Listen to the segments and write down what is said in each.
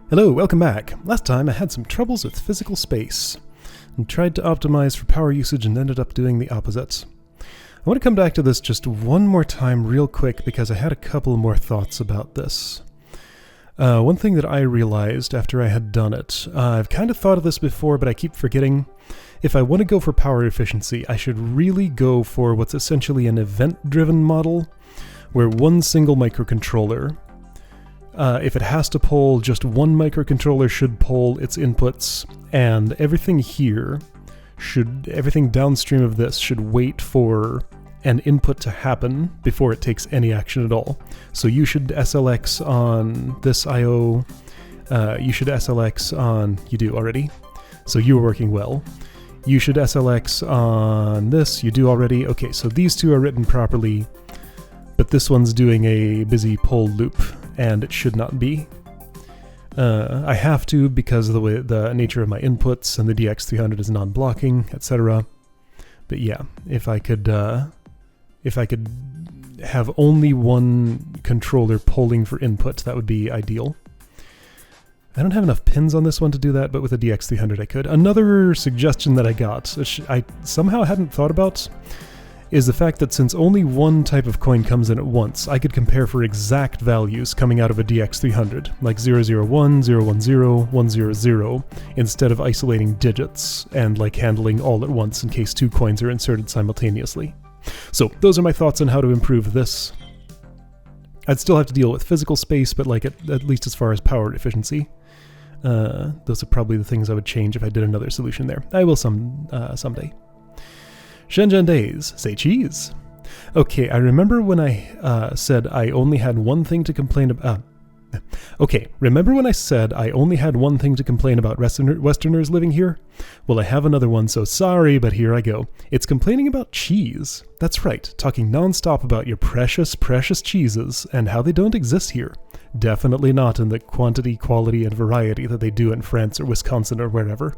Hello, welcome back. Last time I had some troubles with physical space and tried to optimize for power usage and ended up doing the opposite. I want to come back to this just one more time real quick because I had a couple more thoughts about this. One thing that I realized after I had done it, I've kind of thought of this before but I keep forgetting. If I want to go for power efficiency, I should really go for what's essentially an event-driven model where one single microcontroller, if it has to poll, just one microcontroller should poll its inputs, and everything here everything downstream of this should wait for an input to happen before it takes any action at all. So you should SLX on this I/O, you should SLX on, you do already, so you are working well. You should SLX on this, you do already. Okay, so these two are written properly, but this one's doing a busy poll loop, and it should not be. I have to because of the nature of my inputs, and the DX300 is non-blocking, etc. But yeah, if I could have only one controller polling for input, that would be ideal. I don't have enough pins on this one to do that, but with a DX300 I could. Another suggestion that I got, which I somehow hadn't thought about, is the fact that since only one type of coin comes in at once, I could compare for exact values coming out of a DX300, like 001, 010, 100, instead of isolating digits and like handling all at once in case two coins are inserted simultaneously. So those are my thoughts on how to improve this. I'd still have to deal with physical space, but like at least as far as power efficiency. Those are probably the things I would change if I did another solution there. I will someday. Shenzhen days, say cheese. Okay, I remember when I said I only had one thing to complain about. Remember when I said I only had one thing to complain about Westerners living here? Well, I have another one, so sorry, but here I go. It's complaining about cheese. That's right, talking nonstop about your precious, precious cheeses and how they don't exist here. Definitely not in the quantity, quality, and variety that they do in France or Wisconsin or wherever.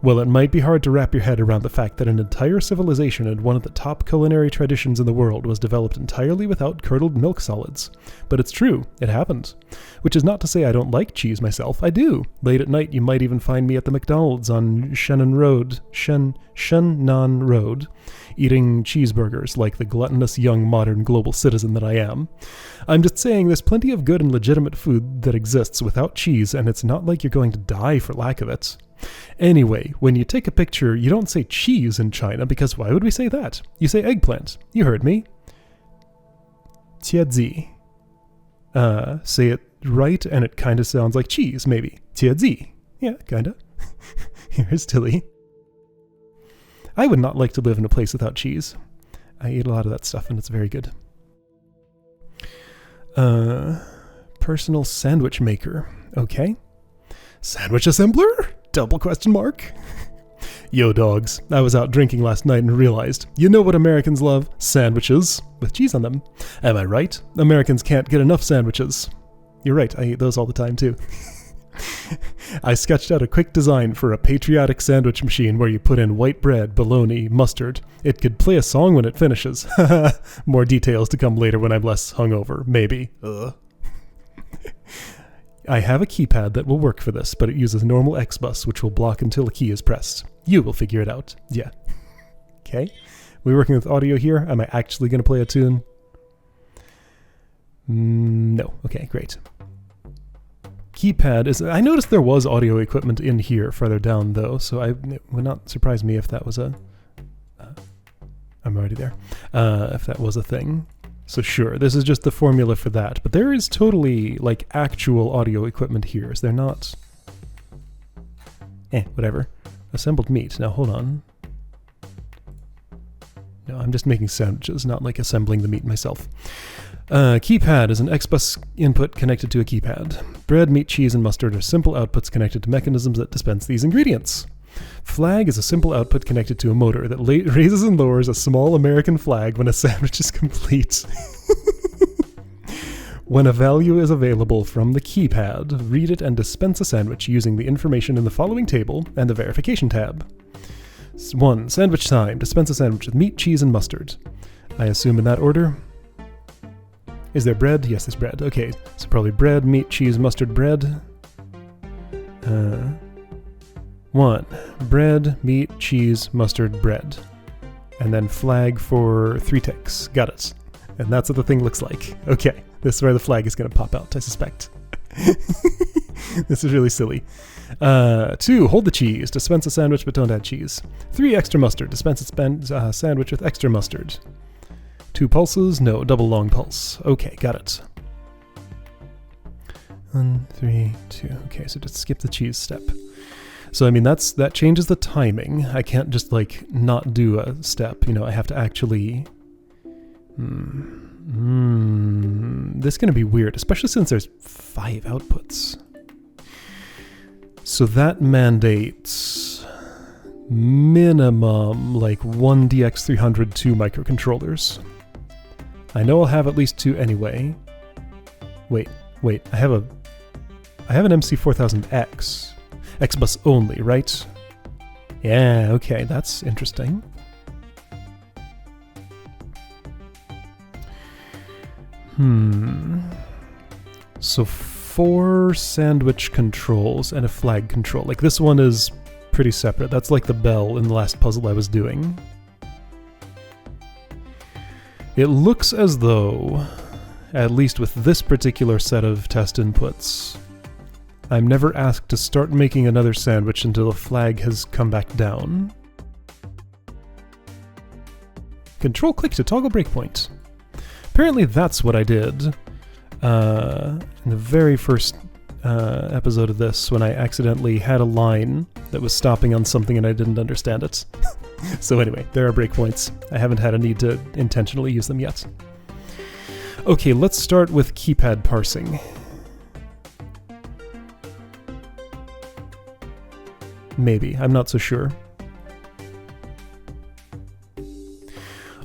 Well, it might be hard to wrap your head around the fact that an entire civilization and one of the top culinary traditions in the world was developed entirely without curdled milk solids. But it's true, it happened. Which is not to say I don't like cheese myself, I do. Late at night you might even find me at the McDonald's on Shennan Road, eating cheeseburgers like the gluttonous young modern global citizen that I am. I'm just saying there's plenty of good and legitimate food that exists without cheese, and it's not like you're going to die for lack of it. Anyway, when you take a picture, you don't say cheese in China, because why would we say that? You say eggplant. You heard me. Tiazi. Say it right, and it kind of sounds like cheese, maybe. Tiazi. Yeah, kind of. Here's Tilly. I would not like to live in a place without cheese. I eat a lot of that stuff, and it's very good. Personal sandwich maker. Okay. Sandwich assembler? Double question mark? Yo dogs, I was out drinking last night and realized, you know what Americans love? Sandwiches with cheese on them. Am I right? Americans can't get enough sandwiches. You're right, I eat those all the time too. I sketched out a quick design for a patriotic sandwich machine where you put in white bread, bologna, mustard. It could play a song when it finishes. More details to come later when I'm less hungover, maybe. I have a keypad that will work for this, but it uses normal X-bus, which will block until a key is pressed. You will figure it out. Yeah. Okay. We're working with audio here. Am I actually going to play a tune? No. Okay, great. Keypad is... I noticed there was audio equipment in here further down, though, so it would not surprise me if that was a... I'm already there. If that was a thing. So sure, this is just the formula for that, but there is totally, like, actual audio equipment here. Is there not? Whatever. Assembled meat. Now, hold on. No, I'm just making sandwiches, not, like, assembling the meat myself. Keypad is an X-bus input connected to a keypad. Bread, meat, cheese, and mustard are simple outputs connected to mechanisms that dispense these ingredients. Flag is a simple output connected to a motor that raises and lowers a small American flag when a sandwich is complete. When a value is available from the keypad, read it and dispense a sandwich using the information in the following table and the verification tab. 1. Sandwich time. Dispense a sandwich with meat, cheese, and mustard. I assume in that order. Is there bread? Yes, there's bread. Okay, so probably bread, meat, cheese, mustard, bread. 1. Bread, meat, cheese, mustard, bread. And then flag for 3 ticks. Got it. And that's what the thing looks like. Okay, this is where the flag is going to pop out, I suspect. This is really silly. 2. Hold the cheese. Dispense a sandwich but don't add cheese. 3. Extra mustard. Dispense a sandwich with extra mustard. 2 pulses. No, double long pulse. Okay, got it. 1, 3, 2. Okay, so just skip the cheese step. So I mean that changes the timing. I can't just like not do a step. You know, I have to actually. This is gonna be weird, especially since there's 5 outputs. So that mandates minimum like 1 DX300 2 microcontrollers. I know I'll have at least 2 anyway. Wait, I have an MC4000X. X-bus only, right? Yeah, okay, that's interesting. So 4 sandwich controls and a flag control. Like this one is pretty separate. That's like the bell in the last puzzle I was doing. It looks as though, at least with this particular set of test inputs, I'm never asked to start making another sandwich until the flag has come back down. Control-click to toggle breakpoint. Apparently that's what I did in the very first episode of this, when I accidentally had a line that was stopping on something and I didn't understand it. So anyway, there are breakpoints. I haven't had a need to intentionally use them yet. Okay, let's start with keypad parsing. Maybe, I'm not so sure.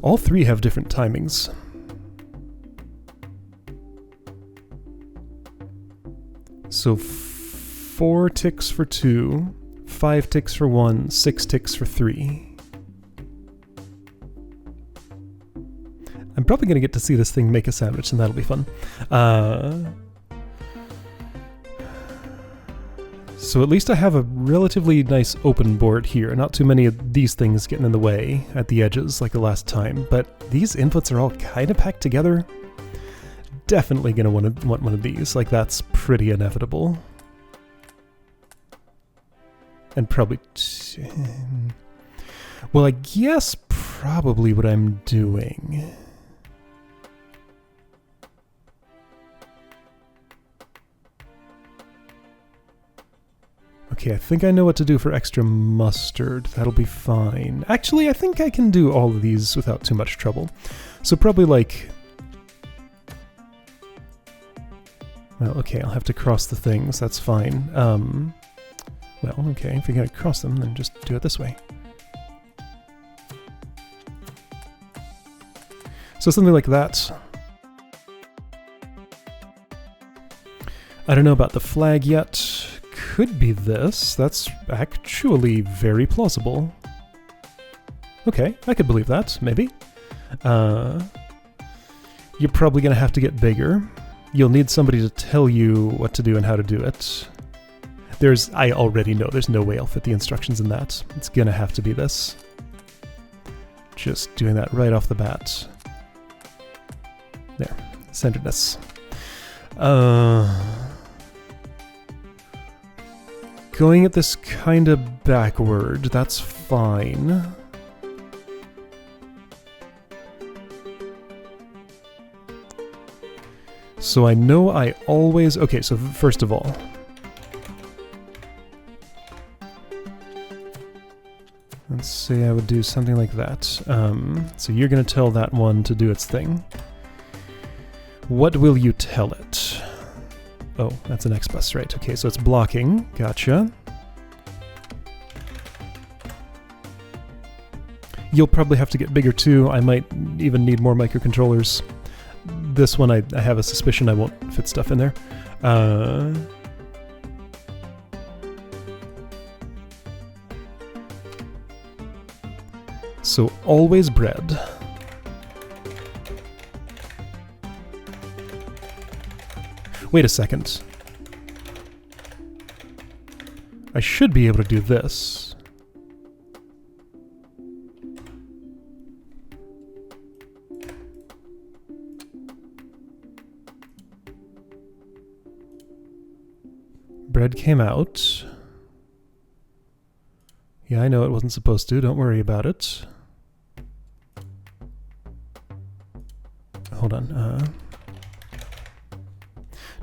All 3 have different timings. So 4 ticks for 2, 5 ticks for 1, 6 ticks for 3. I'm probably going to get to see this thing make a sandwich, and that'll be fun. So at least I have a relatively nice open board here. Not too many of these things getting in the way at the edges like the last time, but these inputs are all kind of packed together. Definitely going to want one of these. Like, that's pretty inevitable. And probably... Well, I guess probably what I'm doing... Okay, I think I know what to do for extra mustard. That'll be fine. Actually, I think I can do all of these without too much trouble. So probably like... Well, okay, I'll have to cross the things. That's fine. Well, okay, if you're going to cross them, then just do it this way. So something like that. I don't know about the flag yet. Could be this. That's actually very plausible. Okay, I could believe that, maybe. You're probably going to have to get bigger. You'll need somebody to tell you what to do and how to do it. I already know there's no way I'll fit the instructions in that. It's going to have to be this. Just doing that right off the bat. There, centeredness. Going at this kind of backward, that's fine. So I know I always... Okay, so first of all... Let's say I would do something like that. So you're going to tell that one to do its thing. What will you tell it? Oh, that's an X-bus, right. Okay, so it's blocking. Gotcha. You'll probably have to get bigger too. I might even need more microcontrollers. This one, I have a suspicion I won't fit stuff in there. So always bread. Wait a second. I should be able to do this. Bread came out. Yeah, I know it wasn't supposed to. Don't worry about it. Hold on.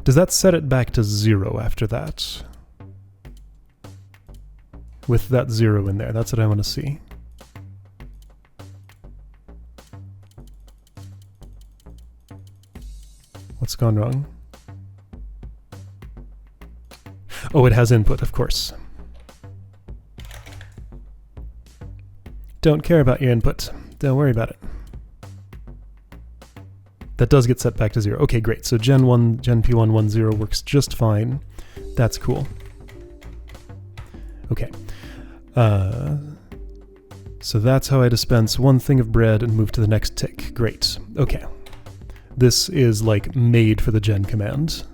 Does that set it back to 0 after that? With that 0 in there. That's what I want to see. What's gone wrong? Oh, it has input, of course. Don't care about your input. Don't worry about it. That does get set back to 0. Okay, great. So Gen P110 works just fine. That's cool. Okay. So that's how I dispense one thing of bread and move to the next tick. Great. Okay. This is like made for the gen command.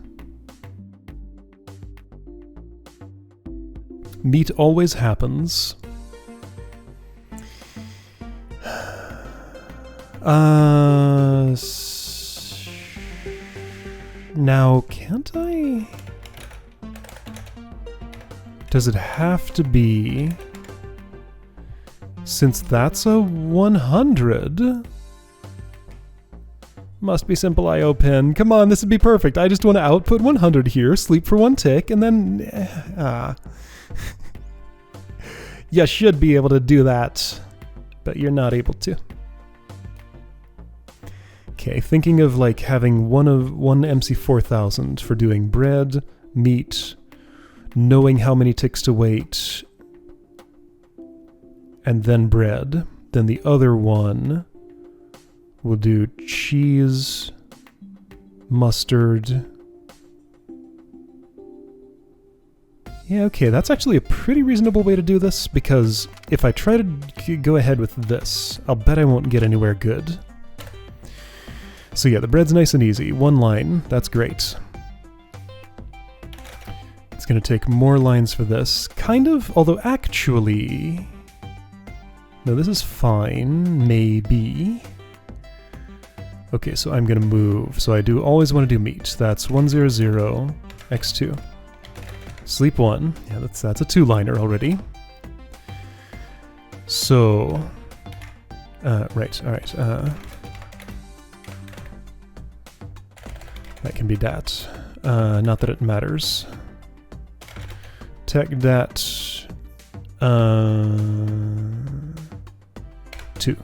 Meat always happens. Now, can't I? Does it have to be? Since that's a 100? Must be simple I/O pin. Come on, this would be perfect. I just want to output 100 here, sleep for 1 tick, and then... You should be able to do that, but you're not able to. Okay, thinking of like having one MC4000 for doing bread, meat, knowing how many ticks to wait, and then bread. Then the other one will do cheese, mustard. Yeah, okay, that's actually a pretty reasonable way to do this, because if I try to go ahead with this, I'll bet I won't get anywhere good. So yeah, the bread's nice and easy. 1 line, that's great. It's going to take more lines for this. Kind of, although actually... No, this is fine, maybe. Okay, so I'm going to move. So I do always want to do meat. That's 100, x2. Sleep 1. Yeah, that's a 2-liner already. So... right, alright. That can be dat. Not that it matters. Tech dat 2.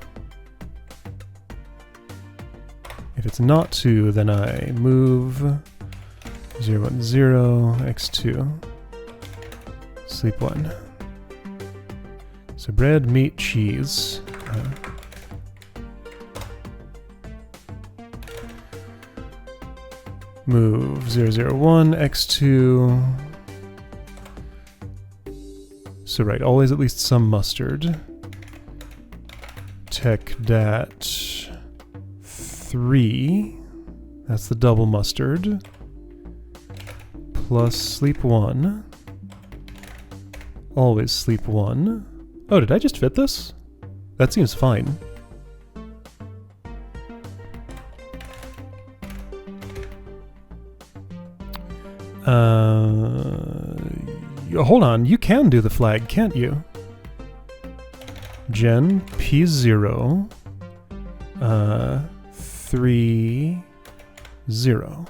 If it's not 2, then I move 010 x2 sleep 1. So bread, meat, cheese. Move 001 x2. So right, always at least some mustard. Tech dat 3. That's the double mustard. Plus sleep 1. Always sleep 1. Oh, did I just fit this? That seems fine. Hold on, you can do the flag, can't you? Gen P0 3 0.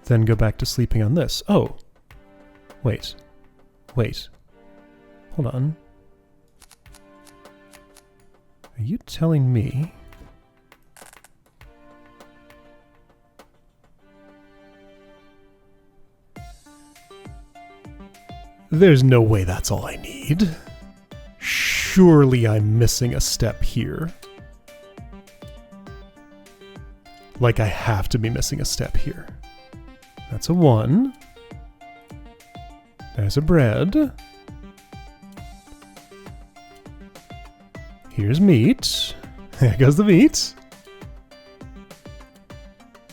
Then go back to sleeping on this. Oh. Wait. Hold on. Are you telling me... There's no way that's all I need. Surely I'm missing a step here. Like I have to be missing a step here. That's a 1. There's a bread. Here's meat. There goes the meat.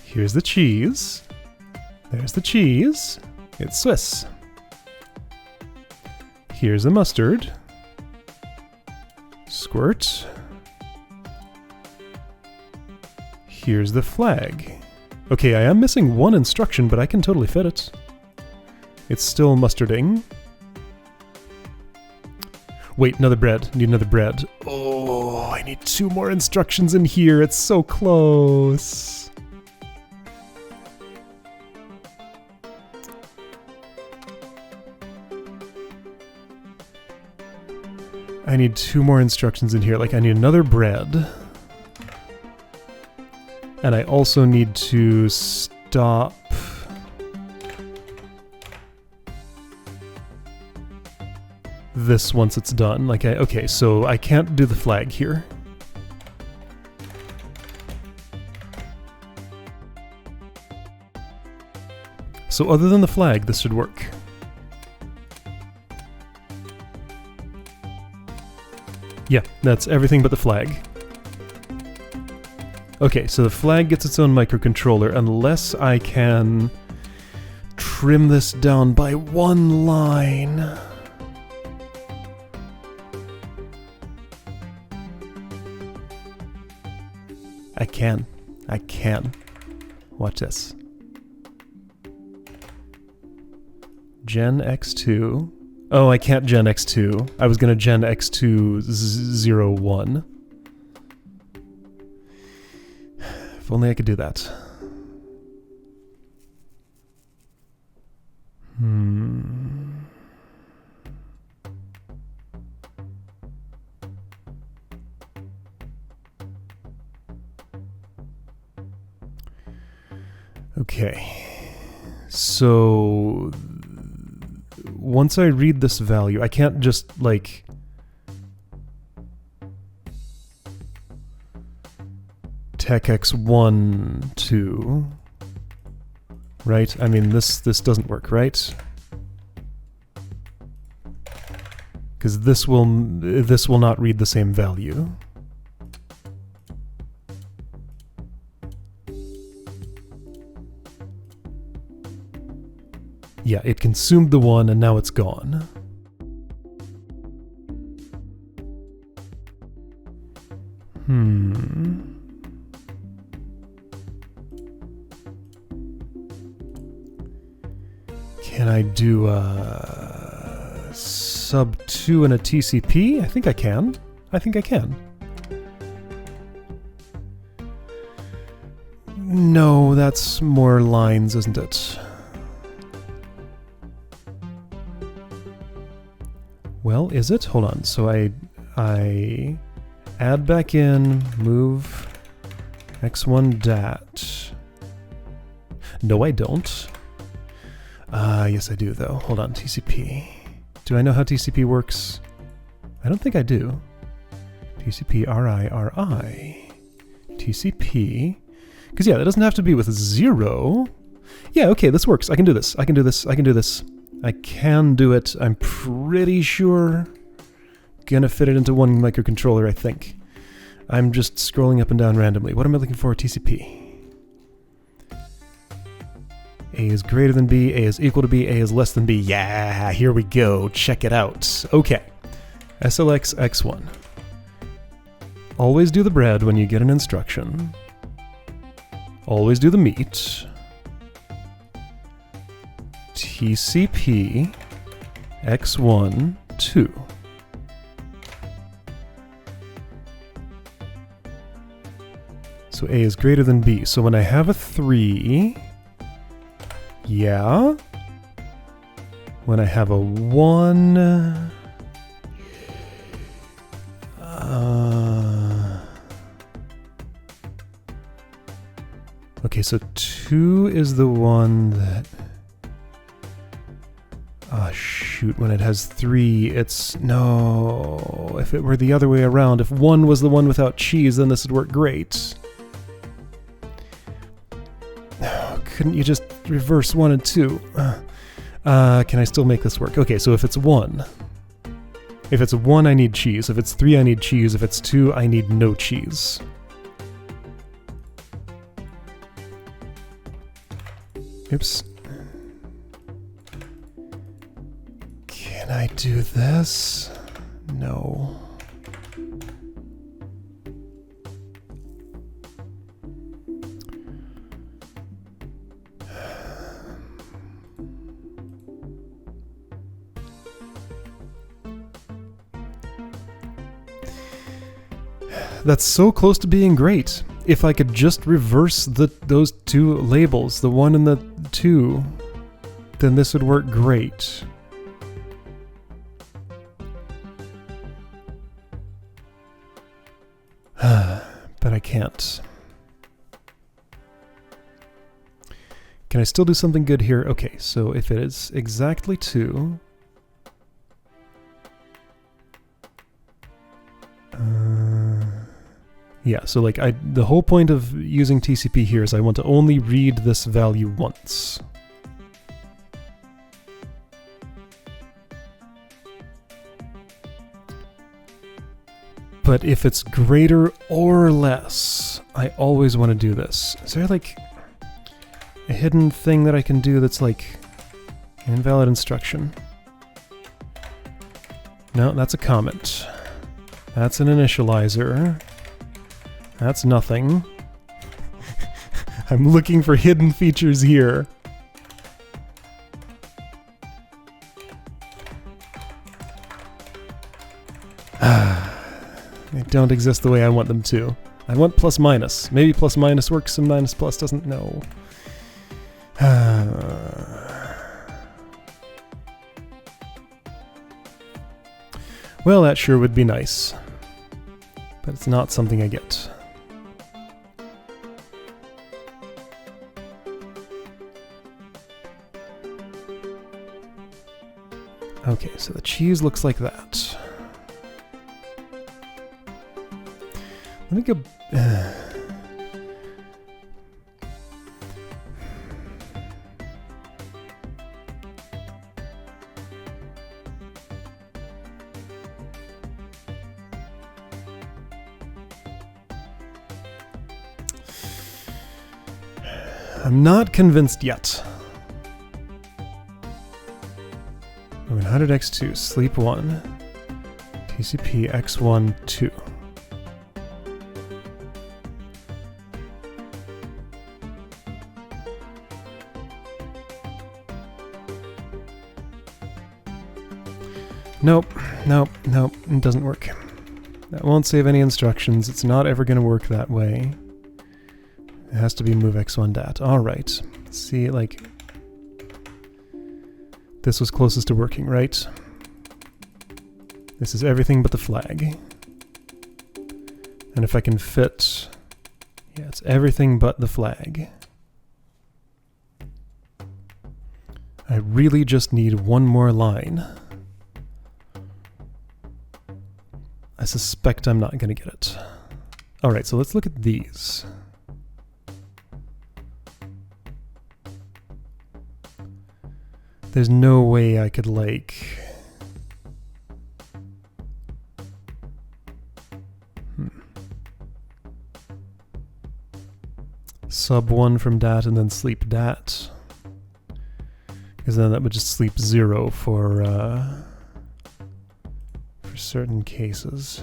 Here's the cheese. There's the cheese. It's Swiss. Here's the mustard. Squirt. Here's the flag. Okay, I am missing one instruction, but I can totally fit it. It's still mustarding. Wait, another bread. Need another bread. Oh, I need 2 more instructions in here. It's so close. I need 2 more instructions in here. Like, I need another bread. And I also need to stop... this once it's done. Like, okay, so I can't do the flag here. So other than the flag, this should work. Yeah, that's everything but the flag. Okay, so the flag gets its own microcontroller unless I can trim this down by 1 line. I can. Watch this. Gen X2. Oh, I can't Gen X2. I was gonna Gen X2 01. If only I could do that. Okay, so once I read this value, I can't just, like, TechX1, 2, right? I mean, this doesn't work, right? Because this will not read the same value. Yeah, it consumed the 1 and now it's gone. Can I do a sub 2 and a TCP? I think I can. No, that's more lines, isn't it? Well, is it? Hold on. So I add back in, move x1 dat. No, I don't. Yes, I do, though. Hold on. TCP. Do I know how TCP works? I don't think I do. TCP RI. TCP. Because, yeah, that doesn't have to be with 0. Yeah, okay, this works. I can do this. I can do it. I'm pretty sure. Gonna fit it into one microcontroller, I think. I'm just scrolling up and down randomly. What am I looking for? TCP. A is greater than B, A is equal to B, A is less than B. Yeah, here we go. Check it out. Okay. SLX X1. Always do the bread when you get an instruction. Always do the meat. TCP X1 2. So A is greater than B. So when I have a 3, yeah. When I have a 1, okay, so 2 is the one that... Oh, shoot, when it has 3, it's... No, if it were the other way around, if 1 was the one without cheese, then this would work great. Couldn't you just reverse 1 and 2? Can I still make this work? Okay, so if it's 1. If it's 1, I need cheese. If it's 3, I need cheese. If it's 2, I need no cheese. Oops. Can Can I do this? No. That's so close to being great. If I could just reverse those two labels, the 1 and the 2, then this would work great. But I can't. Can I still do something good here? Okay, so if it is exactly 2... yeah, so like the whole point of using TCP here is I want to only read this value once. But if it's greater or less, I always want to do this. Is there like a hidden thing that I can do that's like an invalid instruction? No, that's a comment. That's an initializer. That's nothing. I'm looking for hidden features here. They don't exist the way I want them to. I want plus minus. Maybe plus minus works and minus plus doesn't. No. Well, that sure would be nice. But it's not something I get. Okay, so the cheese looks like that. Let me go... I'm not convinced yet. 100x2, sleep 1, TCP x1, 2. Nope, nope, nope, it doesn't work. That won't save any instructions. It's not ever going to work that way. It has to be move x1 dat. Alright. See, like... this was closest to working, right? This is everything but the flag. And if I can fit... yeah, it's everything but the flag. I really just need one more line. I suspect I'm not going to get it. Alright, so let's look at these. There's no way I could, like... sub 1 from dat and then sleep dat. Because then that would just sleep 0 for certain cases.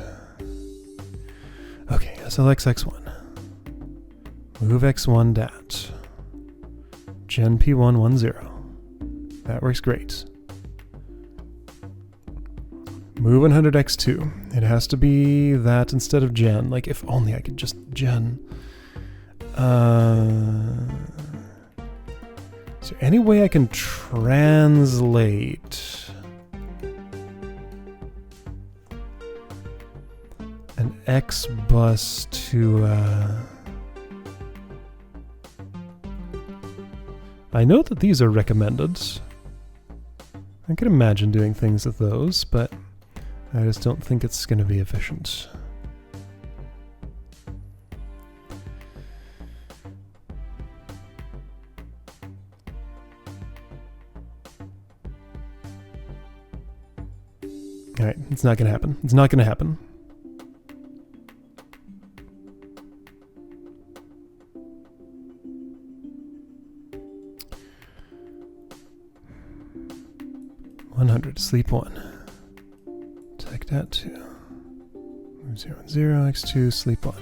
Okay, select x1. Move x1 dat. Gen p1 10. That works great. Move 100x2. It has to be that instead of gen. Like, if only I could just gen. Is there any way I can translate an X bus to... I know that these are recommended. I could imagine doing things with those, but I just don't think it's going to be efficient. Alright, it's not going to happen. It's not going to happen. 100, sleep 1. Tech dat 2. Move 0, 0, x2, sleep 1.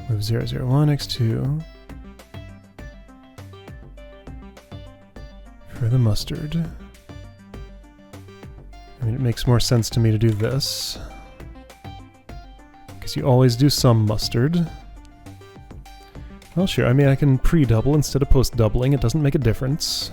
Move 0, 0, 1, x2. For the mustard. I mean, it makes more sense to me to do this. Because you always do some mustard. Well, sure, I mean, I can pre-double instead of post-doubling. It doesn't make a difference.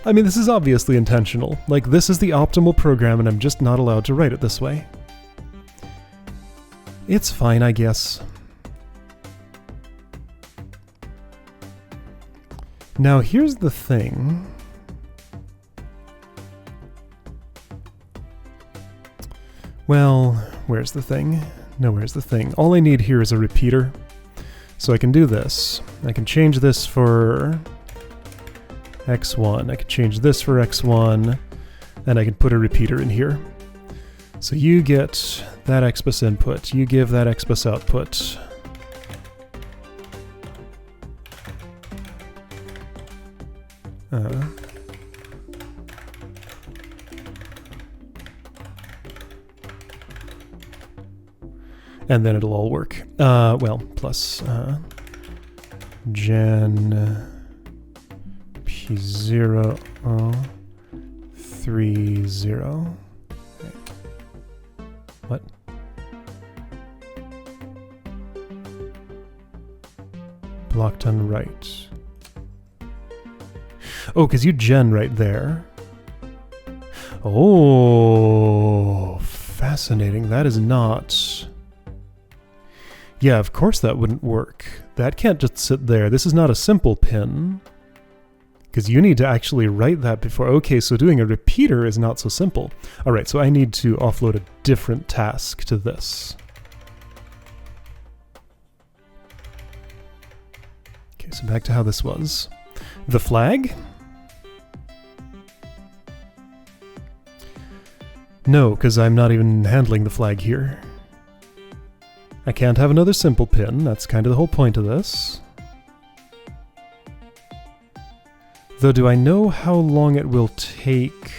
I mean, this is obviously intentional. Like, this is the optimal program, and I'm just not allowed to write it this way. It's fine, I guess. Now, here's the thing. Well, where's the thing? No, where's the thing? All I need here is a repeater. So I can do this. I can change this for x1. I can change this for x1. And I can put a repeater in here. So you get that XBus input. You give that XBus output. And then it'll all work. Well, plus gen p0 30. Okay. What? Blocked on right. Oh, because you gen right there. Oh, fascinating. That is not... Yeah, of course that wouldn't work. That can't just sit there. This is not a simple pin. Because you need to actually write that before... Okay, so doing a repeater is not so simple. Alright, so I need to offload a different task to this. Okay, so back to how this was. The flag? No, because I'm not even handling the flag here. I can't have another simple pin. That's kind of the whole point of this. Though, do I know how long it will take?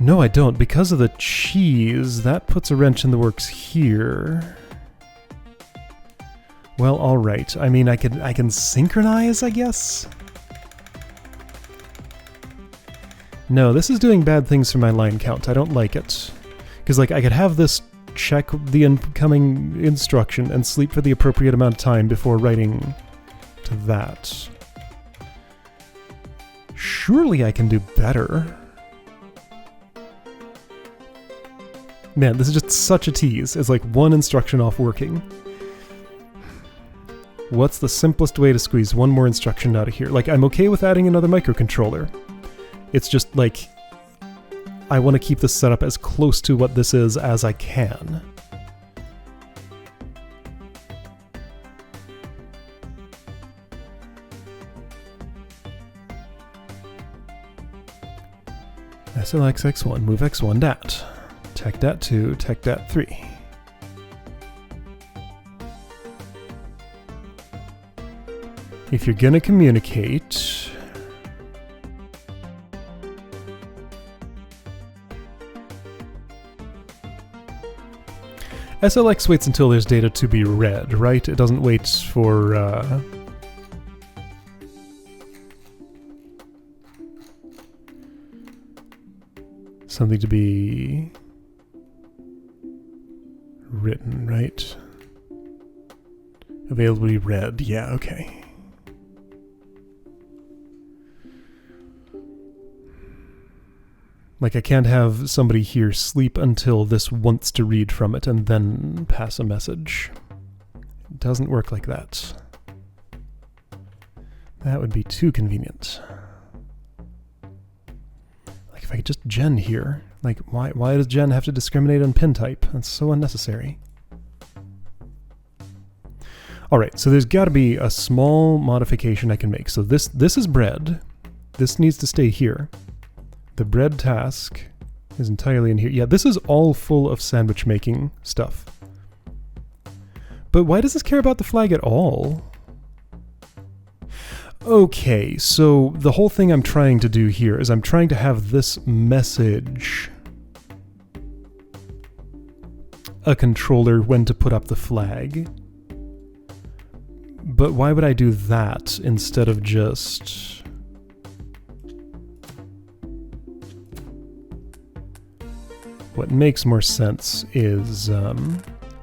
No, I don't. Because of the cheese, that puts a wrench in the works here. Well, all right. I mean, I can synchronize, I guess. No, this is doing bad things for my line count. I don't like it. Because, like, I could have this check the incoming instruction and sleep for the appropriate amount of time before writing to that. Surely I can do better. Man, this is just such a tease. It's like one instruction off working. What's the simplest way to squeeze one more instruction out of here? Like, I'm okay with adding another microcontroller. It's just, like, I want to keep this set up as close to what this is as I can. SLX X1, move X1 dat. Tech dat 2, tech dat 3. If you're gonna communicate... SLX waits until there's data to be read, right? It doesn't wait for, something to be written, right? Available to be read, yeah, okay. Like, I can't have somebody here sleep until this wants to read from it and then pass a message. It doesn't work like that. That would be too convenient. Like, if I could just gen here. Like, why does gen have to discriminate on pin type? That's so unnecessary. Alright, so there's got to be a small modification I can make. So this is bread. this needs to stay here. The bread task is entirely in here. Yeah, this is all full of sandwich making stuff. But why does this care about the flag at all? Okay, so the whole thing I'm trying to do here is I'm trying to have this message a controller when to put up the flag. But why would I do that instead of just... What makes more sense is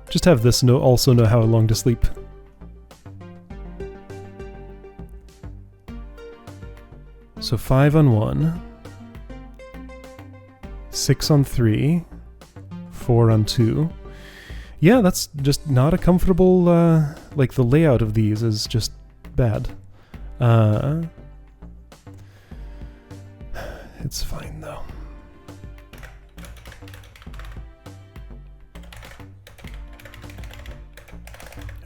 just have this also know how long to sleep. So 5 on 1, 6 on 3, 4 on 2. Yeah, that's just not a comfortable, like the layout of these is just bad. It's fine though.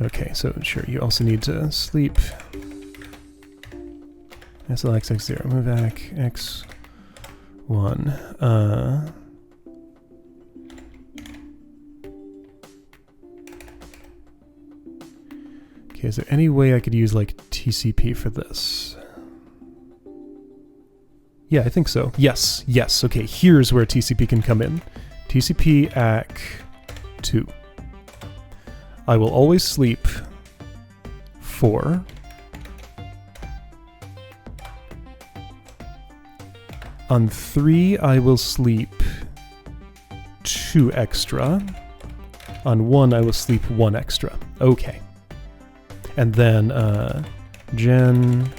Okay, so sure, you also need to sleep. SLX X0, move back, X1. Okay, is there any way I could use like TCP for this? Yeah, I think so. Yes, yes, okay, here's where TCP can come in. TCP AC2. I will always sleep 4. On 3, I will sleep 2 extra. On 1, I will sleep 1 extra. Okay. And then Gen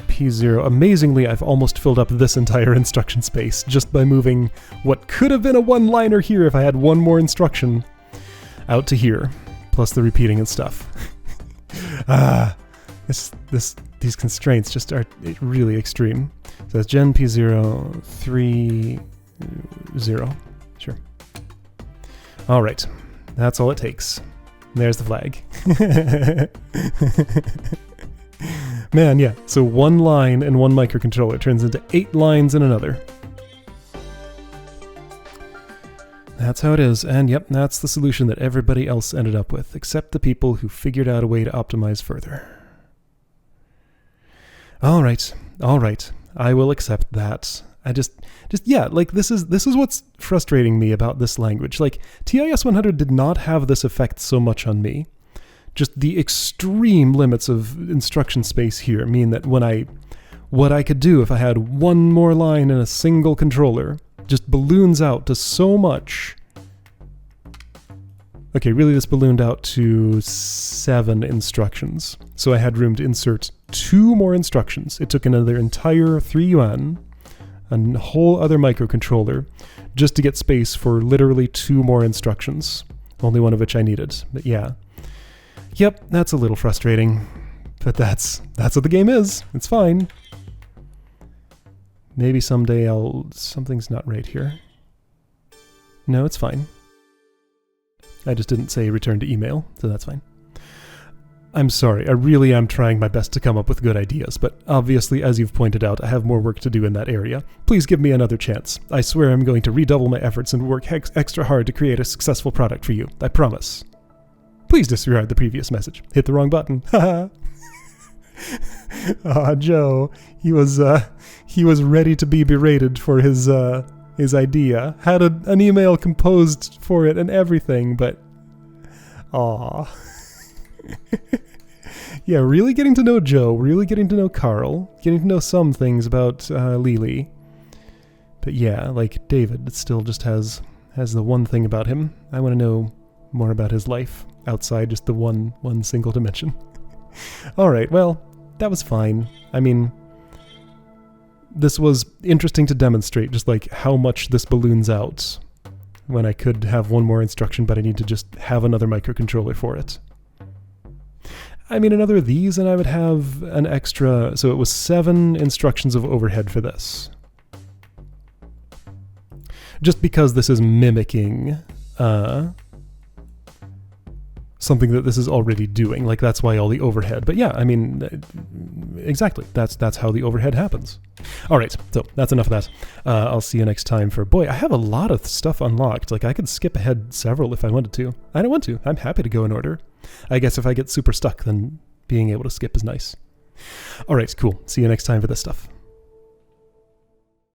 P0. Amazingly, I've almost filled up this entire instruction space just by moving what could have been a one-liner here if I had one more instruction out to here, plus the repeating and stuff. These constraints just are really extreme. So that's Gen P0, 3, 0. Sure. All right. That's all it takes. There's the flag. Man, yeah. So 1 line in 1 microcontroller turns into 8 lines in another. That's how it is. And yep, that's the solution that everybody else ended up with, except the people who figured out a way to optimize further. All right. All right. I will accept that. I just yeah, like this is what's frustrating me about this language. Like TIS 100 did not have this effect so much on me. Just the extreme limits of instruction space here mean that what I could do if I had one more line in a single controller just balloons out to so much. Okay, really this ballooned out to 7 instructions. So I had room to insert 2 more instructions. It took another entire 3 yuan, a whole other microcontroller, just to get space for literally 2 more instructions. Only one of which I needed, but yeah. Yep, that's a little frustrating. But that's what the game is. It's fine. Maybe someday something's not right here. No, it's fine. I just didn't say return to email, so that's fine. I'm sorry, I really am trying my best to come up with good ideas, but obviously, as you've pointed out, I have more work to do in that area. Please give me another chance. I swear I'm going to redouble my efforts and work extra hard to create a successful product for you. I promise. Please disregard the previous message. Hit the wrong button. Haha. Joe, he was ready to be berated for his idea. Had an email composed for it and everything, but yeah, really getting to know Joe, really getting to know Carl, getting to know some things about Lily. But yeah, like David still just has the one thing about him. I want to know more about his life outside just the one single dimension. All right, well, that was fine. I mean, this was interesting to demonstrate just like how much this balloons out when I could have one more instruction, but I need to just have another microcontroller for it. I mean, another of these and I would have an extra, so it was 7 instructions of overhead for this. Just because this is mimicking, something that this is already doing. Like, that's why all the overhead. But yeah, I mean, exactly. That's how the overhead happens. All right, so that's enough of that. I'll see you next time for, boy, I have a lot of stuff unlocked. Like, I could skip ahead several if I wanted to. I don't want to. I'm happy to go in order. I guess if I get super stuck, then being able to skip is nice. All right, cool. See you next time for this stuff.